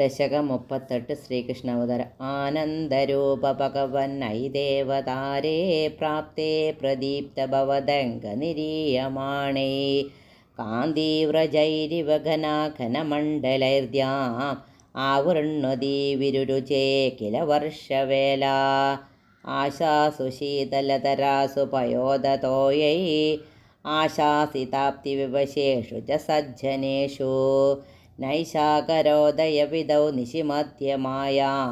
ദശകം 38 ശ്രീകൃഷ്ണ അവതാരം. ആനന്ദരൂപ ഭഗവൻ ഐദേവതാരേ പ്രാപ്തേ പ്രദീപ്ത ഭവദംഗ നിരീയമാണേ കാന്തീവ്രജൈരിവ ഘനാഘനമണ്ഡലൈർദ്യാം ആവൃണ്വതി വിരുരുചേ കില വർഷവേല ആശാസു ശീതലതരാസു പയോദതോയൈ ആശാസിതാപ്തി വിവശേഷു ച സജ്ജനേഷു നൈശാകരോദയവിധൗ നിശിമധ്യമായാം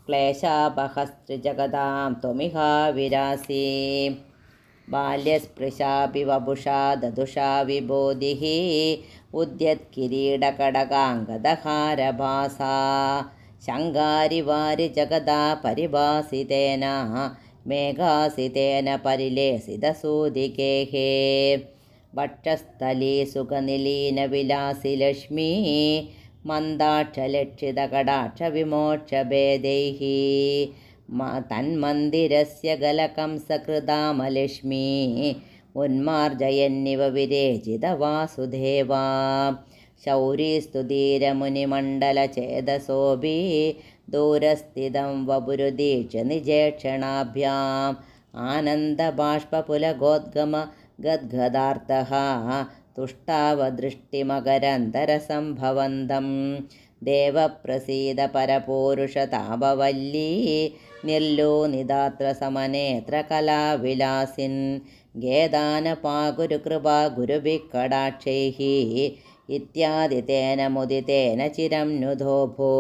ക്ലേശാപഹസ്ത്രിജഗതാം ത്വമിഹാ വിരാസി ബാല്യസ്പൃശാപി വപുഷാ ദദുഷാ വിബോധിഃ ഉദ്യത്കിരീടകടകാംഗദഹാരഭാസാ ശങ്കാരിവാരി ജഗദാ പരിഭാസിതേന മേഘാസിതേന പരിലേസിതസൂതികേഃ വക്ഷസ്ഥലീ സുഖനിലീനവിലാസി ലക്ഷ്മീ മന്ദാക്ഷലക്ഷിതകടാക്ഷവിമോക്ഷഭേദൈഃ തന്മന്ദിരസ്യ ഗലകംസകൃതാമലക്ഷ്മീ ഉന്മാർജയന്നിവ വിരേചിതവാസുദേവാ ശൗരീസ്തുധീരമുനിമണ്ഡലചേതസോഭി ദൂരസ്ഥിതം വപുരുദീക്ഷ്യ നിജേക്ഷണാഭ്യാം ആനന്ദബാഷ്പപുലഗോദ്ഗമ ഗദ്ഗദാർത്തഃ തുഷ്ടാവദൃഷ്ടിമകരന്തരസംഭവന്തം ദേവപ്രസീദ പരപൂരുഷതാപവല്ലീ നിർലോനിദാത്ര സമനേത്ര കലാവിലാസിൻ ഗേദാനപാകുരുകൃപാ ഗുരുഭിക്കടാക്ഷൈഃ ഇത്യാദി തേന മുദിതേന ചിരം നുധോഭോ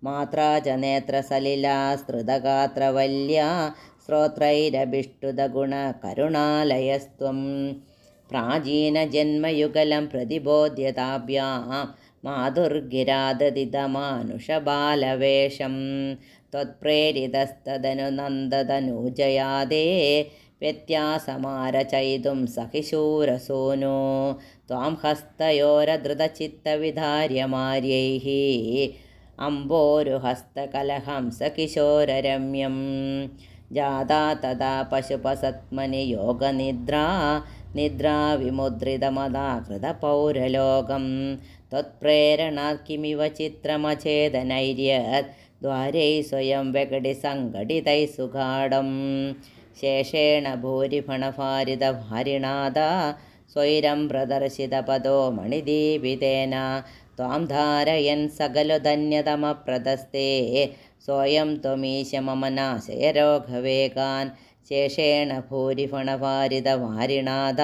മാത്രാ ച നേത്രസലിലാസ്തൃതഗാത്രവല്യാ ശ്രോത്രൈരഭിഷ്ടുതഗുണകരുണാലയസ്ത്വം പ്രാചീനജന്മയുഗലം പ്രതിബോധ്യതാഭ്യാം മാധുർഗിരാദതിതമാനുഷബാലവേഷം ത്വത്പ്രേരിതസ്തദനു നന്ദതനൂജയാദേ വ്യത്യാസമാരചയിതും സഹിശൂരസൂനോ ത്വാം ഹസ്തയോരധൃതചിത്തവിധാര്യമാര്യൈഃ അംബോരുഹസ്തകലഹംസകിശോരരമ്യം ജാതാ തഥാ പശുപസത്മനി യോഗനിദ്രാ നിദ്രാ വിമുദ്രിതമദാകൃതപൗരലോകം ത്വത്പ്രേരണാത് കിമിവ ചിത്രമചേതനൈര്യത് ദ്വാരൈ സ്വയം വെകടി സംഘടിതൈ സുഗാഢം ശേഷേണ ഭൂരിഫണഭാരിതഭാരിണാദ സ്വൈരം പ്രദർശിതപദോ മണിദീപിതേന ത്വാം ധാരയൻ സകലു ധന്യതമപ്രദസ്തേ സ്വയം ത്വമീശ മമ നാശയ രോഗവേഗാൻ ശേഷേണ ഭൂരിഫണഭാരിതഭാരിണാദ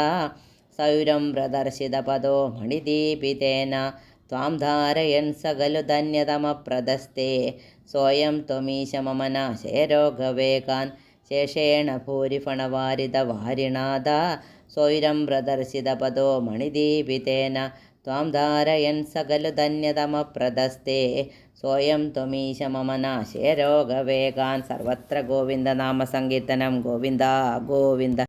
സ്വൈരം പ്രദർശിതപദോ മണിദീപിതേന ത്വാം ധാരയൻ സകലു ധന്യതമപ്രദസ്തേ സ്വയം ത്വമീശ മമ നാശയ രോഗവേഗാൻ ശേഷേണ ഭൂരിഫണഭാരിതഭാരിണാദ സ്വൈരം പ്രദർശിതപദോ മണിദീപിതേന ത്വാം ധാരയൻ സകലു ധന്യതമപ്രദസ്തേ സ്വയം ത്വമീശ മമ നാശയ രോഗവേഗാൻ. സർവത്ര ഗോവിന്ദനാമസങ്കീർത്തനം. ഗോവിന്ദ ഗോവിന്ദ.